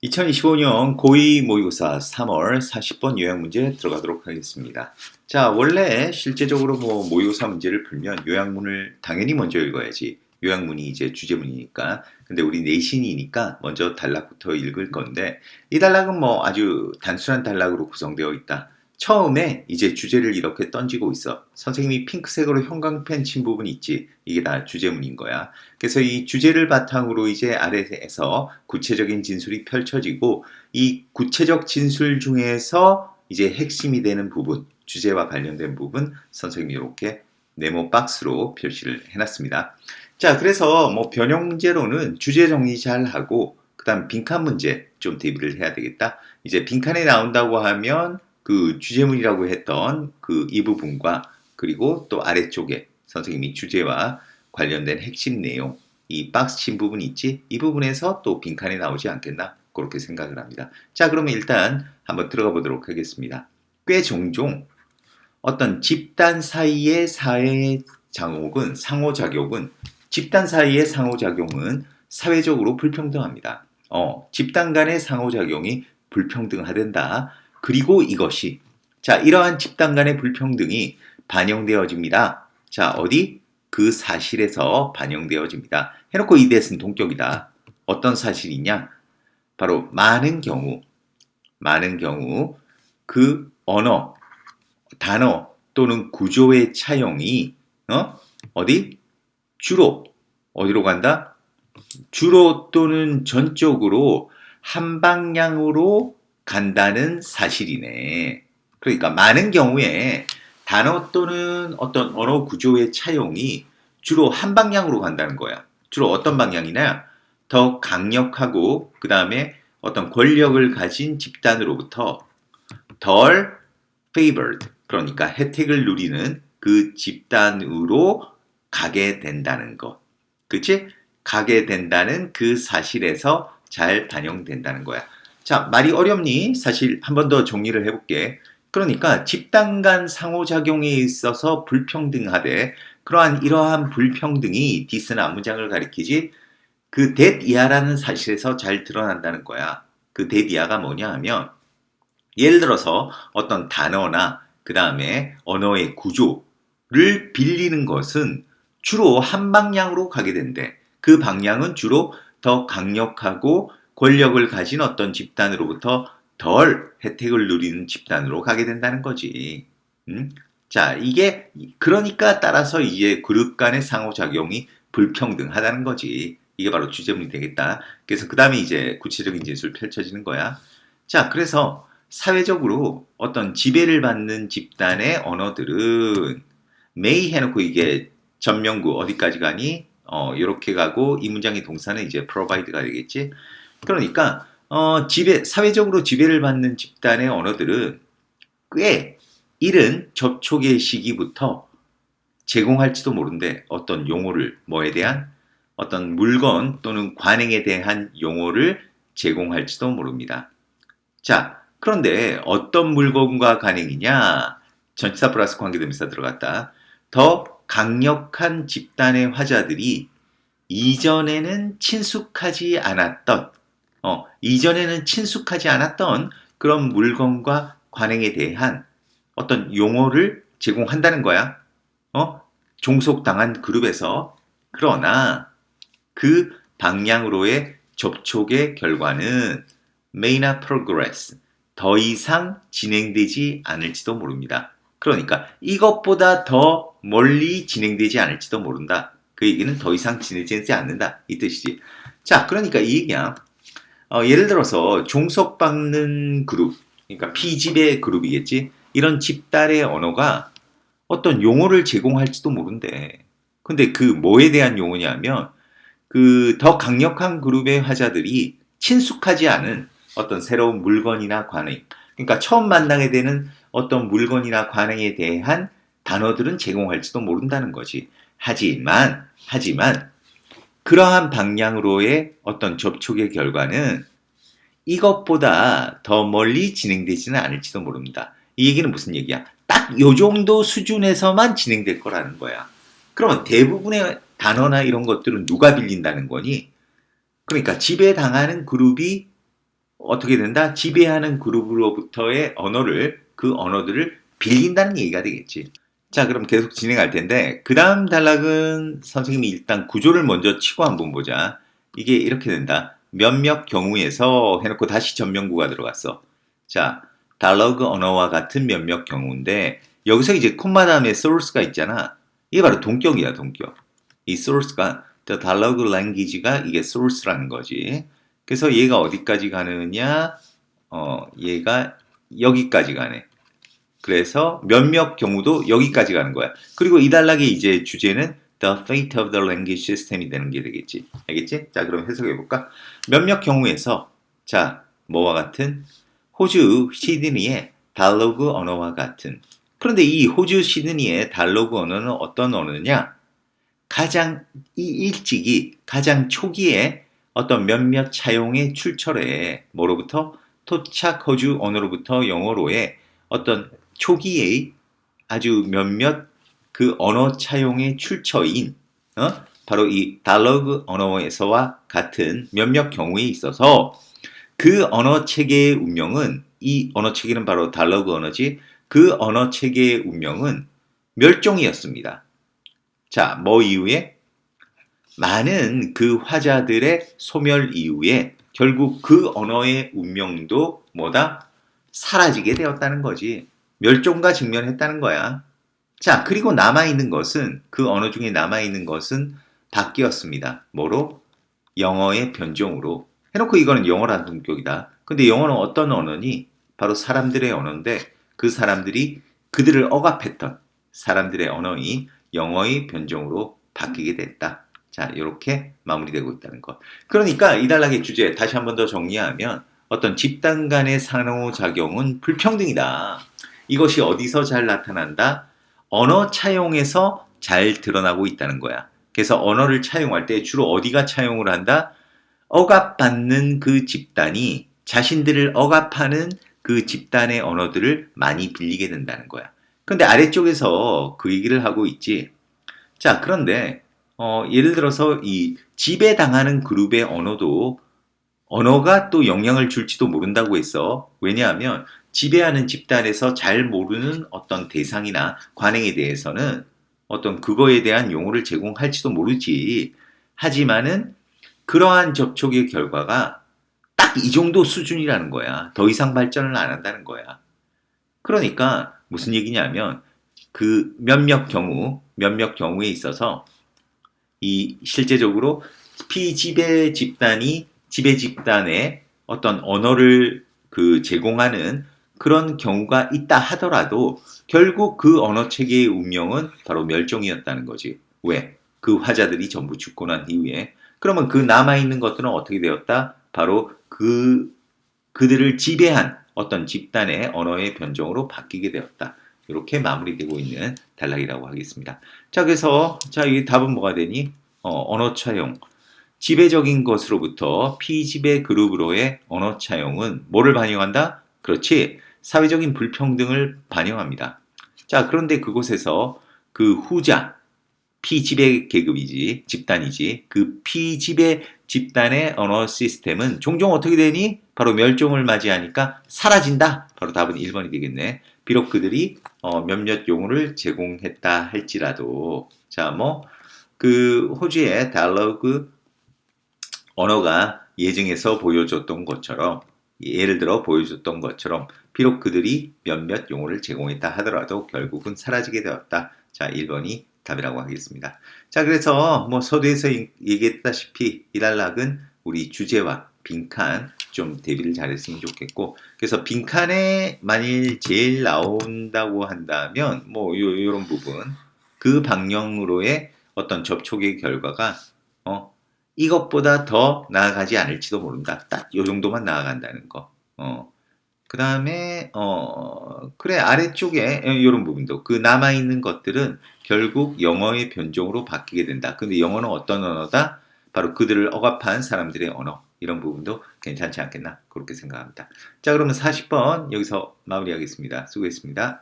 2025년 고2 모의고사 3월 40번 요약 문제 들어가도록 하겠습니다. 자, 원래 실제적으로 모의고사 문제를 풀면 요약문을 당연히 먼저 읽어야지. 요약문이 이제 주제문이니까. 근데 우리 내신이니까 먼저 단락부터 읽을 건데, 이 단락은 아주 단순한 단락으로 구성되어 있다. 처음에 이제 주제를 이렇게 던지고 있어. 선생님이 핑크색으로 형광펜 친 부분이 있지. 이게 다 주제문인 거야. 그래서 이 주제를 바탕으로 이제 아래에서 구체적인 진술이 펼쳐지고, 이 구체적 진술 중에서 이제 핵심이 되는 부분, 주제와 관련된 부분 선생님이 이렇게 네모 박스로 표시를 해놨습니다. 자, 그래서 변형 문제로는 주제 정리 잘 하고 그다음 빈칸 문제 좀 대비를 해야 되겠다. 이제 빈칸에 나온다고 하면 그 주제문이라고 했던 그 이 부분과 그리고 또 아래쪽에 선생님이 주제와 관련된 핵심 내용, 이 박스 친 부분이 있지? 이 부분에서 또 빈칸이 나오지 않겠나? 그렇게 생각을 합니다. 자, 그러면 일단 한번 들어가 보도록 하겠습니다. 꽤 종종 어떤 집단 사이의 집단 사이의 상호작용은 사회적으로 불평등합니다. 집단 간의 상호작용이 불평등하된다. 그리고 이것이 이러한 집단 간의 불평등이 반영되어집니다. 자, 어디? 그 사실에서 반영되어집니다. 해놓고 이 대은 동격이다. 어떤 사실이냐? 바로 많은 경우 그 언어, 단어 또는 구조의 차용이 어디? 주로 어디로 간다? 주로 또는 전적으로 한 방향으로 간다는 사실이네. 그러니까 많은 경우에 단어 또는 어떤 언어 구조의 차용이 주로 한 방향으로 간다는 거야. 주로 어떤 방향이냐? 더 강력하고 그 다음에 어떤 권력을 가진 집단으로부터 덜 favored, 그러니까 혜택을 누리는 그 집단으로 가게 된다는 것. 그치? 가게 된다는 그 사실에서 잘 반영된다는 거야. 자, 말이 어렵니? 사실 한 번 더 정리를 해볼게. 그러니까 집단 간 상호작용에 있어서 불평등하되 이러한 불평등이 디스나 앞문장을 가리키지 그 that 이하라는 사실에서 잘 드러난다는 거야. 그 that 이하가 뭐냐 하면 예를 들어서 어떤 단어나 그 다음에 언어의 구조를 빌리는 것은 주로 한 방향으로 가게 된대. 그 방향은 주로 더 강력하고 권력을 가진 어떤 집단으로부터 덜 혜택을 누리는 집단으로 가게 된다는 거지. 자, 이게 그러니까 따라서 이제 그룹 간의 상호작용이 불평등하다는 거지. 이게 바로 주제문이 되겠다. 그래서 그 다음에 이제 구체적인 진술 펼쳐지는 거야. 자, 그래서 사회적으로 어떤 지배를 받는 집단의 언어들은 may 해놓고 이게 전명구 어디까지 가니? 이렇게 가고 이 문장의 동사는 이제 provide가 되겠지. 그러니까 사회적으로 지배를 받는 집단의 언어들은 꽤 이른 접촉의 시기부터 제공할지도 모른대. 어떤 용어를 뭐에 대한 어떤 물건 또는 관행에 대한 용어를 제공할지도 모릅니다. 자, 그런데 어떤 물건과 관행이냐? 전치사 플러스 관계대명사 들어갔다. 더 강력한 집단의 화자들이 이전에는 친숙하지 않았던 그런 물건과 관행에 대한 어떤 용어를 제공한다는 거야. 종속당한 그룹에서. 그러나 그 방향으로의 접촉의 결과는 may not progress, 더 이상 진행되지 않을지도 모릅니다. 그러니까 이것보다 더 멀리 진행되지 않을지도 모른다. 그 얘기는 더 이상 진행되지 않는다. 이 뜻이지. 자, 그러니까 이 얘기야. 예를 들어서 종속받는 그룹, 그러니까 피집의 그룹이겠지. 이런 집단의 언어가 어떤 용어를 제공할지도 모른대. 근데 그 뭐에 대한 용어냐면 그 더 강력한 그룹의 화자들이 친숙하지 않은 어떤 새로운 물건이나 관행, 그러니까 처음 만나게 되는 어떤 물건이나 관행에 대한 단어들은 제공할지도 모른다는 거지. 하지만 그러한 방향으로의 어떤 접촉의 결과는 이것보다 더 멀리 진행되지는 않을지도 모릅니다. 이 얘기는 무슨 얘기야? 딱 요 정도 수준에서만 진행될 거라는 거야. 그러면 대부분의 단어나 이런 것들은 누가 빌린다는 거니? 그러니까 지배당하는 그룹이 어떻게 된다? 지배하는 그룹으로부터의 언어를, 그 언어들을 빌린다는 얘기가 되겠지. 자, 그럼 계속 진행할 텐데, 그 다음 단락은 선생님이 일단 구조를 먼저 치고 한번 보자. 이게 이렇게 된다. 몇몇 경우에서 해놓고 다시 전명구가 들어갔어. 자, 다이얼로그 언어와 같은 몇몇 경우인데, 여기서 이제 콤마 다음에 source가 있잖아. 이게 바로 동격이야, 동격. 이 source가, the dialogue language가 이게 source라는 거지. 그래서 얘가 어디까지 가느냐? 얘가 여기까지 가네. 그래서 몇몇 경우도 여기까지 가는 거야. 그리고 이 단락의 이제 주제는 the fate of the language system이 되는 게 되겠지. 알겠지? 자, 그럼 해석해 볼까? 몇몇 경우에서 자, 뭐와 같은 호주 시드니의 달로그 언어와 같은. 그런데 이 호주 시드니의 달로그 언어는 어떤 언어냐? 가장 일찍이 가장 초기에 어떤 몇몇 차용의 출처래. 뭐로부터? 토착 호주 언어로부터 영어로의 어떤 초기의 아주 몇몇 그 언어 차용의 출처인 바로 이 달러그 언어에서와 같은 몇몇 경우에 있어서 그 언어 체계의 운명은 이 언어 체계는 바로 달러그 언어지 그 언어 체계의 운명은 멸종이었습니다. 자, 뭐 이후에? 많은 그 화자들의 소멸 이후에 결국 그 언어의 운명도 뭐다? 사라지게 되었다는 거지. 멸종과 직면했다는 거야. 자, 그리고 남아있는 것은, 그 언어 중에 남아있는 것은 바뀌었습니다. 뭐로? 영어의 변종으로. 해놓고 이거는 영어라는 동격이다. 근데 영어는 어떤 언어니? 바로 사람들의 언어인데 그 사람들이 그들을 억압했던 사람들의 언어이 영어의 변종으로 바뀌게 됐다. 자, 이렇게 마무리되고 있다는 것. 그러니까 이 단락의 주제 다시 한 번 더 정리하면 어떤 집단 간의 상호작용은 불평등이다. 이것이 어디서 잘 나타난다? 언어 차용에서 잘 드러나고 있다는 거야. 그래서 언어를 차용할 때 주로 어디가 차용을 한다? 억압받는 그 집단이 자신들을 억압하는 그 집단의 언어들을 많이 빌리게 된다는 거야. 근데 아래쪽에서 그 얘기를 하고 있지. 자, 그런데 예를 들어서 이 지배당하는 그룹의 언어도 언어가 또 영향을 줄지도 모른다고 했어. 왜냐하면 지배하는 집단에서 잘 모르는 어떤 대상이나 관행에 대해서는 어떤 그거에 대한 용어를 제공할지도 모르지. 하지만은 그러한 접촉의 결과가 딱 이 정도 수준이라는 거야. 더 이상 발전을 안 한다는 거야. 그러니까 무슨 얘기냐면 그 몇몇 경우에 있어서 이 실제적으로 피지배 집단이 지배 집단에 어떤 언어를 그 제공하는 그런 경우가 있다 하더라도 결국 그 언어 체계의 운명은 바로 멸종이었다는 거지. 왜? 그 화자들이 전부 죽고 난 이후에. 그러면 그 남아있는 것들은 어떻게 되었다? 바로 그들을 지배한 어떤 집단의 언어의 변종으로 바뀌게 되었다. 이렇게 마무리되고 있는 단락이라고 하겠습니다. 자, 그래서 자, 이 답은 뭐가 되니? 언어 차용. 지배적인 것으로부터 피지배 그룹으로의 언어 차용은 뭐를 반영한다? 그렇지. 사회적인 불평등을 반영합니다. 자, 그런데 그곳에서 그 후자, 피지배 계급이지, 집단이지, 그 피지배 집단의 언어 시스템은 종종 어떻게 되니? 바로 멸종을 맞이하니까 사라진다. 바로 답은 1번이 되겠네. 비록 그들이 몇몇 용어를 제공했다 할지라도, 자, 그 호주의 다이얼로그 언어가 예증에서 보여줬던 것처럼, 예를 들어 보여줬던 것처럼, 비록 그들이 몇몇 용어를 제공했다 하더라도 결국은 사라지게 되었다. 자, 1번이 답이라고 하겠습니다. 자, 그래서 서두에서 얘기했다시피 이 단락은 우리 주제와 빈칸 좀 대비를 잘했으면 좋겠고, 그래서 빈칸에 만일 제일 나온다고 한다면 요런 부분, 그 방향으로의 어떤 접촉의 결과가 이것보다 더 나아가지 않을지도 모른다. 딱 요 정도만 나아간다는 거. 그 다음에 그래, 아래쪽에 이런 부분도 그 남아있는 것들은 결국 영어의 변종으로 바뀌게 된다. 근데 영어는 어떤 언어다? 바로 그들을 억압한 사람들의 언어. 이런 부분도 괜찮지 않겠나? 그렇게 생각합니다. 자, 그러면 40번 여기서 마무리하겠습니다. 수고했습니다.